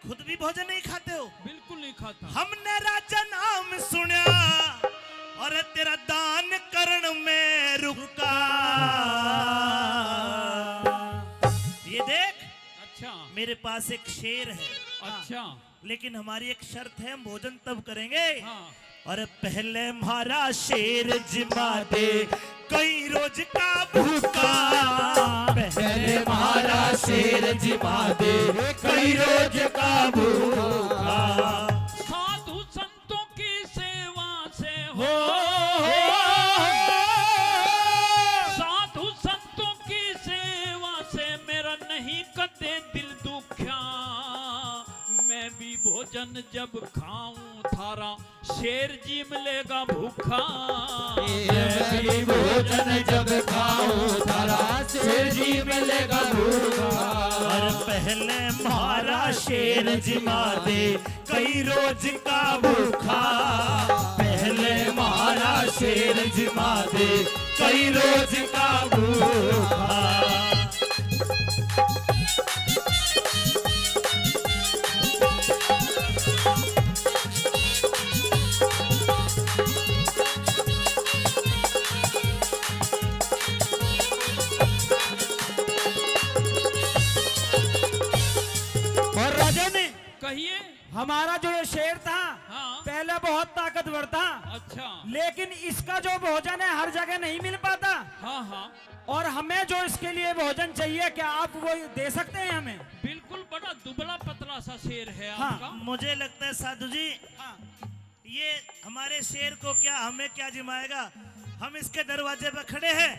खुद भी भोजन नहीं खाते हो? बिल्कुल नहीं खाता। हमने राजा नाम सुना और तेरा दान करण में रुका। ये देख, अच्छा मेरे पास एक शेर है। अच्छा लेकिन हमारी एक शर्त है, हम भोजन तब करेंगे हाँ और पहले हमारा शेर जिमा दे कई रोज का भूखा। पहले हमारा शेर जिमा दे कई रोज का भूखा। साधु संतों की सेवा से हो, साधु संतों की सेवा से मेरा नहीं कदे दिल दुख्या। मैं भी भोजन जब खाऊं थारा शेर जी मिलेगा भूखा। मैं भी भोजन जब खाऊं थारा शेर जी मिलेगा भूखा। और पहले हमारा शेर जिमा दे कई रोज का भूखा। पहले हमारा शेर जिमा दे कई रोज का भूखा। और राजा ने कहिए। हमारा जो ये शेर था हाँ पहले बहुत ताकतवर था, अच्छा लेकिन इसका जो भोजन है हर जगह नहीं मिल पाता। हाँ हाँ और हमें जो इसके लिए भोजन चाहिए, क्या आप वो दे सकते हैं हमें? बिल्कुल, बड़ा दुबला पतला सा शेर है हाँ, आपका। मुझे लगता है साधु जी, हाँ। ये हमारे शेर को क्या, हमें क्या जिमाएगा? हम इसके दरवाजे पर खड़े हैं,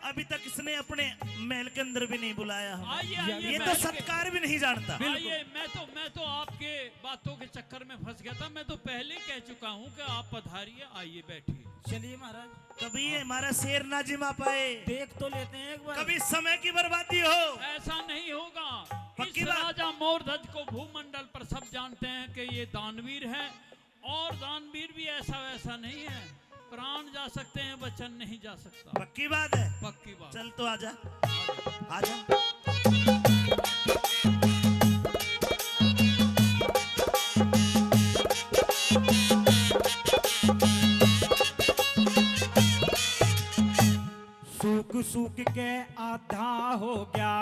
अभी तक इसने अपने महल के अंदर भी नहीं बुलाया हमें। आइए आइए ये तो बैठ के- सत्कार भी नहीं जानता। आइए, मैं तो आपके बातों के चक्कर में फंस गया था। मैं तो पहले कह चुका हूँ कि आप पधारिए, आइए बैठिए। चलिए महाराज, कभी ये हमारा शेर ना जिमा पाए, देख तो लेते हैं एक बार। कभी समय की बर्बादी हो। ऐसा नहीं होगा। पक्की इस बात। राजा मोरध्वज को भूमंडल पर सब जानते हैं कि ये दानवीर है, और दानवीर भी ऐसा वैसा नहीं है। प्राण जा सकते हैं, वचन नहीं जा सकता। पक्की बात है। पक्की बात। चल तो आजा, आजा। सूख सूख के आधा हो गया,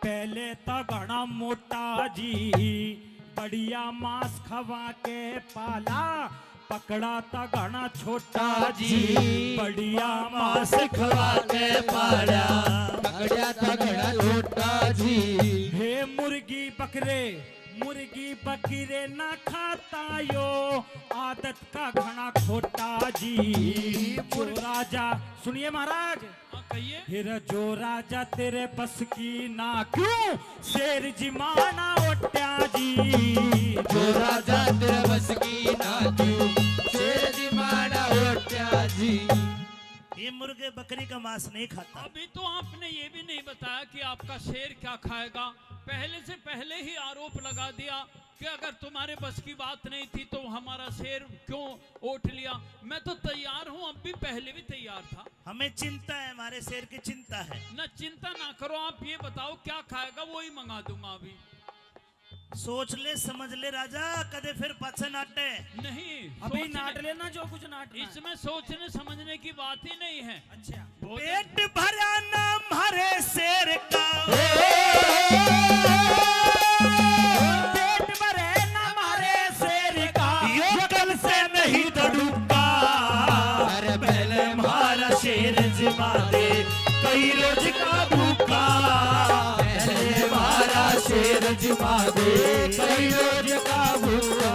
पहले तो घना मोटा जी। बढ़िया मांस खवा के पाला, पकड़ा तो घना छोटा जी। बढ़िया मांस खवा के पाला, पकड़ा तगड़ा छोटा जी। हे मुर्गी बकरे, मुर्गी बकरे ना खाता यो, आदत का घना खोटा जी। जो राजा, सुनिए महाराज, हाँ कहिए। फिर जो राजा तेरे बस की ना क्यों, शेर जिमाना ओट्या जी। जो राजा तेरे बस की ना क्यों, शेर जिमाना ओट्या जी। ये मुर्गे बकरी का मांस नहीं खाता। अभी तो आपने ये भी नहीं बताया कि आपका शेर क्या खाएगा। पहले से पहले ही आरोप लगा दिया कि अगर तुम्हारे बस की बात नहीं थी तो हमारा शेर क्यों ओठ लिया। मैं तो तैयार हूँ, अब भी पहले भी तैयार था। हमें चिंता है, हमारे शेर की चिंता है। न चिंता ना करो, आप ये बताओ क्या खाएगा, वो ही मंगा दूंगा अभी। सोच ले समझ ले राजा, कदे फिर पाछे नाटे। नहीं, अभी नाट लेना जो कुछ नाटना है। इसमें सोचने समझने की बात ही नहीं है। अच्छा, पेट भरा नाम हरे शेर का, पेट भरे ना मारे शेर का, यो कल से नहीं तड़ुका। अरे पहले हमारा शेर जिमा दे कई रोज का भूखा। पहले हमारा शेर जिमा दे कई रोज का भूखा।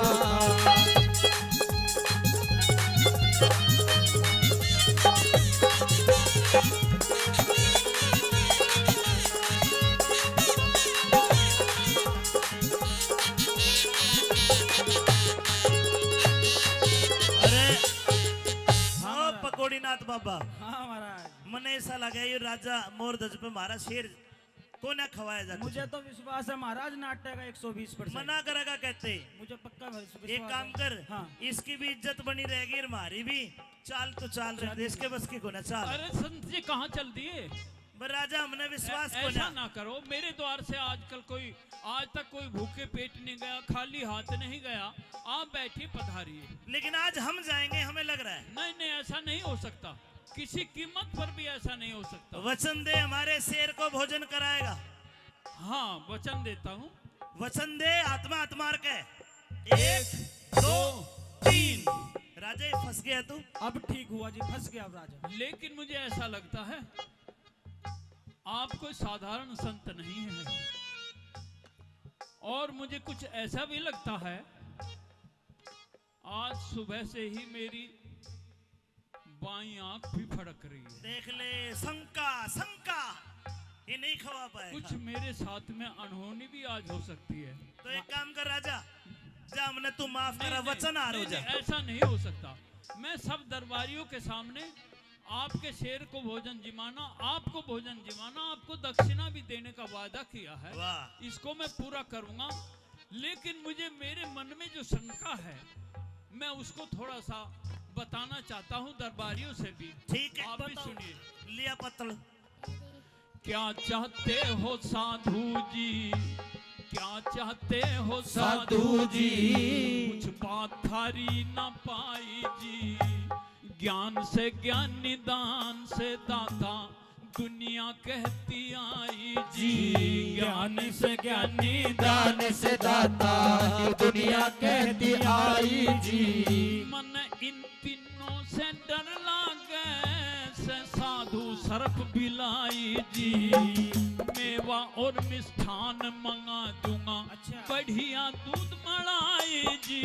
पकोड़ीनाथ बाबा, हाँ महाराज, मने ऐसा लगा ये राजा मोरध्वज पे हमारा शेर को ना खवाया जाता। मुझे तो विश्वास है महाराज, नाट्य का 120%। मना करेगा कहते। मुझे पक्का विश्वास एक काम कर, हाँ। इसकी भी इज्जत बनी रहेगी और हमारी भी। चाल तो चाल रहे, देश के बस की को ना चाल। अरे संत जी कहाँ चल दिए? पर राजा हमने विश्वास को ऐसा ना ना करो, मेरे द्वार से आज तक कोई भूखे पेट नहीं गया, खाली हाथ नहीं गया। आप बैठिए, पधारिए। लेकिन आज हम जाएंगे, हमें लग रहा है। नहीं नहीं, ऐसा नहीं हो सकता, किसी कीमत पर भी ऐसा नहीं हो सकता। वचन दे, हमारे शेर को भोजन कराएगा। हाँ, वचन देता हूँ। वचन दे, आत्मा आत्मार के 1 2 3। राजा ये फंस गया तू। अब ठीक हुआ जी, फंस गया अब राजा। लेकिन मुझे ऐसा लगता है आप कोई साधारण संत नहीं है, और मुझे कुछ ऐसा भी लगता है आज सुबह से ही मेरी बाईं आंख भी फड़क रही है। देख ले, शंका शंका, ये नहीं खवा पाए। कुछ मेरे साथ में अनहोनी भी आज हो सकती है। तो एक काम कर राजा, जा हमने तू माफ करा, नहीं, वचन आ नहीं, जा। नहीं, ऐसा नहीं हो सकता। मैं सब दरबारियों के सामने आपके शेर को भोजन जिमाना, आपको भोजन जिमाना, आपको दक्षिणा भी देने का वादा किया है। वाह। इसको मैं पूरा करूंगा। लेकिन मुझे मेरे मन में जो शंका है, मैं उसको थोड़ा सा बताना चाहता हूँ दरबारियों से भी। ठीक है, आप भी बताओ। सुनिए। लिया पत्तल। क्या चाहते हो साधु जी, क्या चाहते हो साधु जी, कुछ बात थारी ना पाई जी। ज्ञान से ज्ञानी, दान से दाता, दुनिया कहती आई जी। ज्ञान से ज्ञानी, दान से दाता, दुनिया कहती आई जी। मन इन तीनों से डर लागे, से साधु सर्प बिलाई जी। मेवा और मिष्ठान मंगा दूंगा, अच्छा। बढ़िया दूध मलाई जी।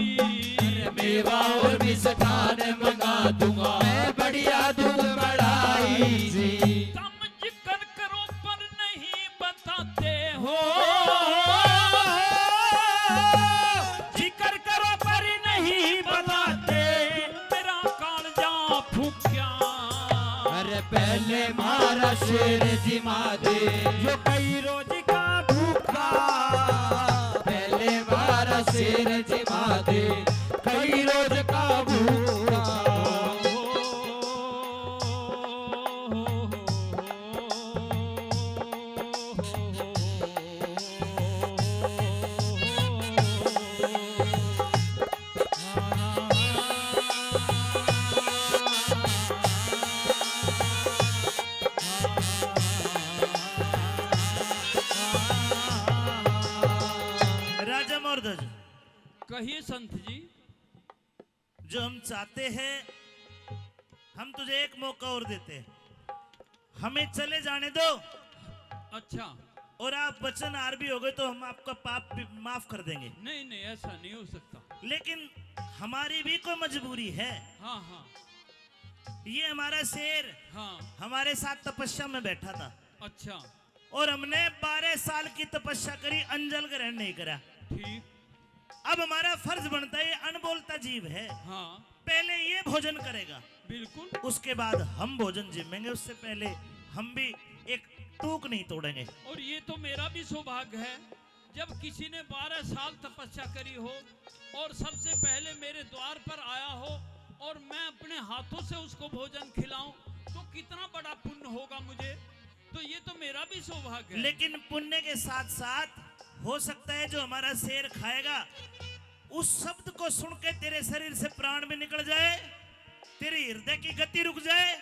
मेवा और मिष्ठान मंगा दूंगा, मैं बढ़िया दूध बढ़ाई जी। तुम जिक्र करो पर नहीं बताते हो, जिक्र करो पर नहीं बताते। मेरा कालजा फूक्या। अरे पहले मारा शेर जिमा दे, जो कई रोज का भूखा, पहले मारा शेर जिमा दे, कई रोज का भूखा। राजा मर्दज, कहिए संत जी। जो हम चाहते हैं, हम तुझे एक मौका और देते हैं। हमें चले जाने दो, अच्छा। और आप वचन आर भी हो गए तो हम आपका पाप भी माफ कर देंगे। नहीं नहीं, ऐसा नहीं हो सकता। लेकिन हमारी भी कोई मजबूरी है। हाँ हाँ ये हमारा शेर हाँ। हमारे साथ तपस्या में बैठा था, अच्छा, और हमने 12 साल की तपस्या करी, अंजल ग्रहण नहीं करा। ठीक। अब हमारा फर्ज बनता है, ये अनबोलता जीव है, हाँ पहले ये भोजन करेगा, बिल्कुल। उसके बाद हम भोजन जिमेंगे। उससे पहले हम भी एक टूक नहीं तोड़ेंगे। और ये तो मेरा भी सौभाग्य है, जब किसी ने 12 साल तपस्या करी हो और सबसे पहले मेरे द्वार पर आया हो और मैं अपने हाथों से उसको भोजन खिलाऊं, तो कितना बड़ा पुण्य होगा मुझे। तो ये तो मेरा भी सौभाग्य है। लेकिन पुण्य के साथ साथ हो सकता है जो हमारा शेर खाएगा, उस शब्द को सुन के तेरे शरीर से प्राण भी निकल जाए, तेरे हृदय की गति रुक जाए।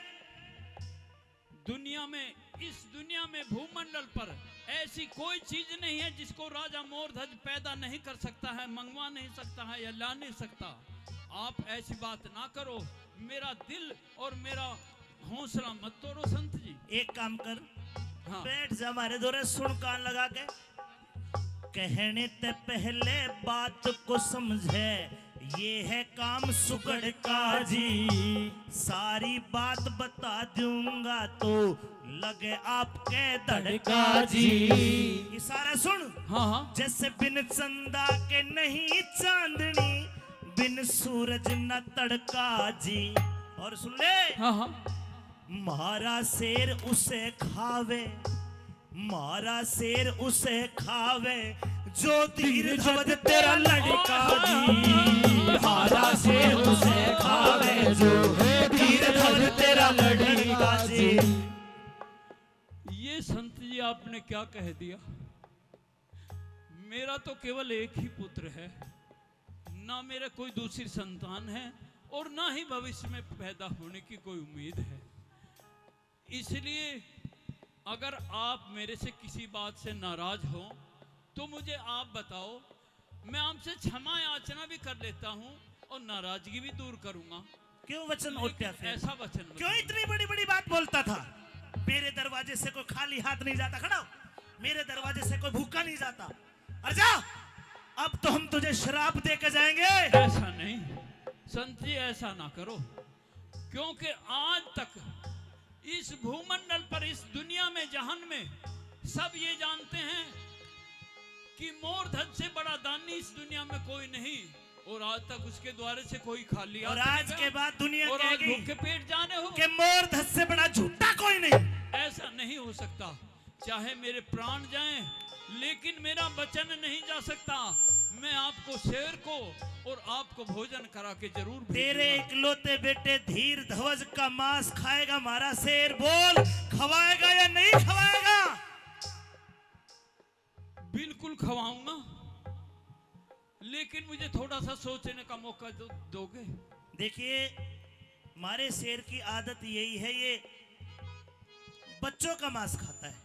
दुनिया में, इस दुनिया में, भूमंडल पर ऐसी कोई चीज नहीं है जिसको राजा मोरध्वज पैदा नहीं कर सकता है, मंगवा नहीं सकता है या ला नहीं सकता। आप ऐसी बात ना करो, मेरा दिल और मेरा हौसला मत तोड़ो संत जी। एक काम कर, हाँ। बैठ जा हमारे दोरे, सुन कान लगा के। कहने ते पहले बात को समझे, ये है काम सुगड़ का जी। सारी बात बता दूंगा तो लगे आपके धड़का जी। इशारा सुन। हाँ हाँ। जैसे बिन चंदा के नहीं चांदनी, बिन सूरज न तड़का जी। और सुन ले, हाँ हाँ। मारा शेर उसे खावे, मारा शेर उसे खावे, जो धीर धवज तेरा लड़का जी। मारा शेर उसे खावे, जो धीर धवज तेरा लड़का जी। ये आपने क्या कह दिया। मेरा तो केवल एक ही पुत्र है, ना मेरा कोई दूसरी संतान है और ना ही भविष्य में पैदा होने की कोई उम्मीद है। इसलिए अगर आप मेरे से किसी बात से नाराज हो तो मुझे आप बताओ, मैं आपसे क्षमा याचना भी कर लेता हूँ और नाराजगी भी दूर करूंगा। क्यों वचन उठ्या फिर? ऐसा वचन मत क्यों इतनी बड़ी बड़ी बात बोलता था? मेरे दरवाजे से कोई खाली हाथ नहीं जाता। खड़ा हो। मेरे दरवाजे से कोई भूखा नहीं जाता। अरे जा, अब तो हम तुझे शराब दे के जाएंगे। ऐसा नहीं संत जी, ऐसा ना करो, क्योंकि आज तक इस भूमंडल पर, इस दुनिया में, जहान में सब ये जानते हैं कि मोर ध्वज से बड़ा दानी इस दुनिया में कोई नहीं, और आज तक उसके द्वारे से कोई खाली और आज के बाद दुनिया और आज कहेगी भूखे पेट जाने हो कि मोर धस से बड़ा झूठा कोई नहीं। ऐसा नहीं हो सकता। चाहे मेरे प्राण जाएं, लेकिन मेरा वचन नहीं जा सकता। मैं आपको शेर को और आपको भोजन करा के जरूर भेजूंगा। तेरे इकलौते बेटे धीर ध्वज का मांस खाएगा हमारा शेर। बोल, खवाएगा या नहीं खवाएगा? बिल्कुल खवाऊंगा, लेकिन मुझे थोड़ा सा सोचने का मौका दोगे? देखिए, हमारे शेर की आदत यही है, ये बच्चों का मांस खाता है।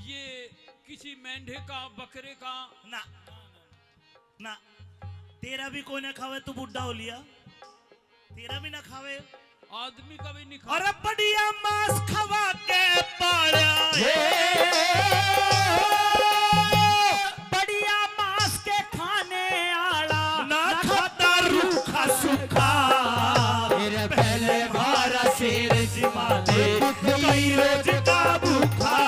ये किसी मेंढे का, बकरे का? ना ना, तेरा भी कोई ना खावे, तू बुढ़ा हो लिया, तेरा भी ना खावे, आदमी का भी नहीं और खा। अब बढ़िया मांस खवा के पाया बढ़िया मांस के खाने आला ना खाता रूखा सूखा। मेरे पहले मारा शेर जिमा दे कई रोज का भूखा।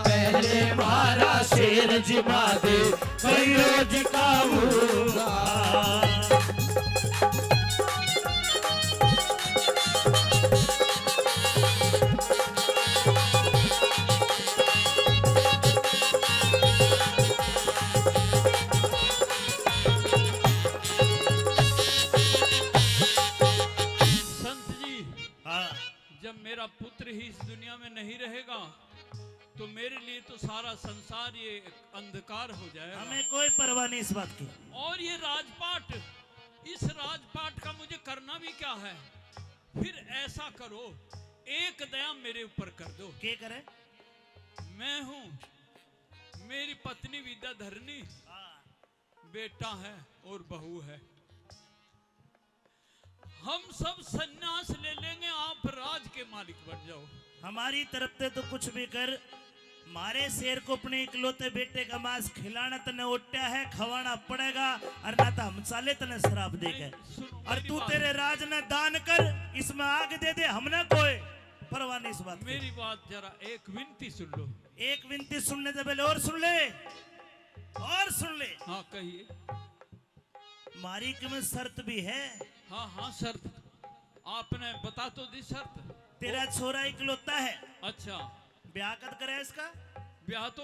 पहले मारा शेर जिमा दे कई रोज का भूखा। संत जी, हाँ, जब मेरा पुत्र ही इस दुनिया में नहीं रहेगा तो मेरे लिए तो सारा संसार ये अंधकार हो जाएगा। हमें कोई परवाह नहीं इस बात की। और ये राजपाट, इस राजपाट का मुझे करना भी क्या है? फिर ऐसा करो, एक दया मेरे ऊपर कर दो। क्या करे? मैं हूँ, मेरी पत्नी विद्याधरणी, बेटा है और बहू है। हम सब सन्यास ले लेंगे, आप राज के मालिक बन जाओ। हमारी तरफ से तो कुछ भी कर, मारे शेर को अपने इकलौते बेटे का मांस खिलाना तने उठ्या है, खवाना पड़ेगा, और ना तो हम साले तने शराब दे के। सुनो और मेरी तू बात। तेरे राज ने दान कर, इसमें आग दे दे, हमने कोई परवाह नहीं इस बात की। मेरी बात जरा एक विनती सुन लो। एक विनती सुनने से पहले और सुन ले, और सुन ले। हाँ कहिए। मारी की में शर्त भी है। हाँ हाँ शर्त आपने बता तो दी शर्त। तेरा छोरा इकलौता है, अच्छा, ब्याह कद करे इसका? ब्याह तो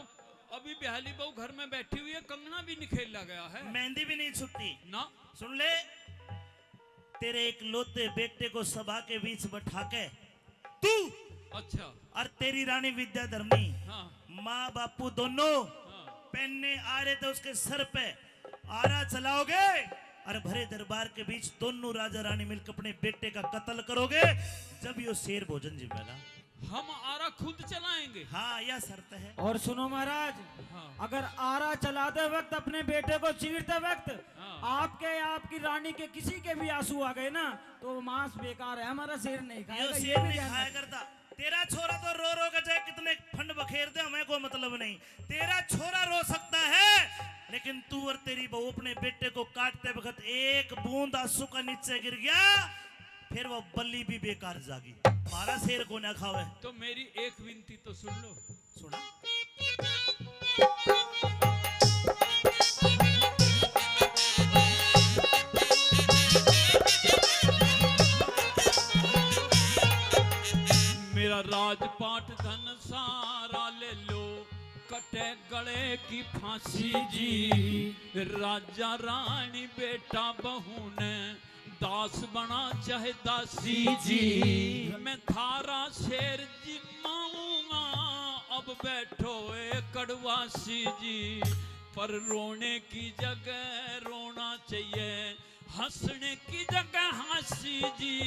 अभी ब्याहली बहू घर में बैठी हुई है, कंगना भी निखेला गया है मेहंदी भी नहीं छुट्टी ना। सुन ले, तेरे इकलौते बेटे को सभा के बीच बैठा के तू अच्छा, और तेरी रानी विद्याधरणी, हाँ माँ बापू दोनों हाँ। पहनने आ रहे थे उसके सर पे, आरा चलाओगे और भरे दरबार के बीच दोनों राजा रानी मिलकर अपने बेटे का कत्ल करोगे, जब यो शेर भोजन जिम्मेगा। हम आरा खुद चलाएंगे। हाँ, यह शर्त है। और सुनो महाराज, हाँ अगर आरा चलाते वक्त अपने बेटे को चीरते वक्त हाँ। आपके या आपकी रानी के किसी के भी आंसू आ गए ना, तो वो मांस बेकार है, हमारा शेर नहीं यो खाएगा। ये शेर भी नहीं ध्यान खाया रखना। करता। तेरा छोरा तो रो रो के चाहे कितने फंड बखेर दे, हमें कोई मतलब नहीं। तेरा छोरा रो सकता है, लेकिन तू और तेरी बहू अपने बेटे को काटते वक्त एक बूंद आंसू का नीचे गिर गया, फिर वो बल्ली भी बेकार जागी। हमारा शेर को ना खावे। तो मेरी एक विनती तो सुन लो। सुना? मेरा राजपाट धन सारा ले लो, कटे गले की फांसी जी। राजा रानी बेटा बहू ने दास बना चाहे दासी जी। मैं थारा शेर जिमाऊंगा अब बैठो ए कड़वासी जी, पर रोने की जगह रोना चाहिए, हंसने की जगह हंसी जी।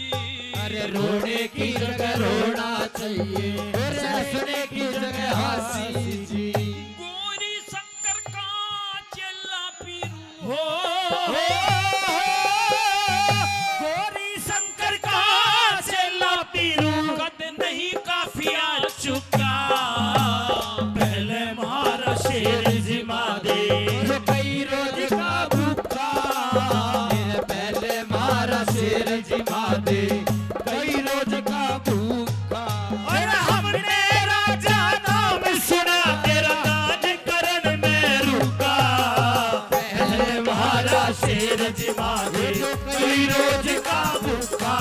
अरे रोने की जगह रोना चाहिए, हंसने की जगह हंसी जी। गौरी शंकर का चेला पीरू हो गौरी शंकर का चेला पीरू, कद नहीं काफिया चुका, पहले मारा शेर जिमा दे, जो कई रोज का भूखा, पहले मारा शेर जिमा दे, कई रोज का भूखा। और हमने राजा नाम सुना, तेरा राज करण में रुका, पहले मारा शेर जिमा दे, कई रोज का भूखा।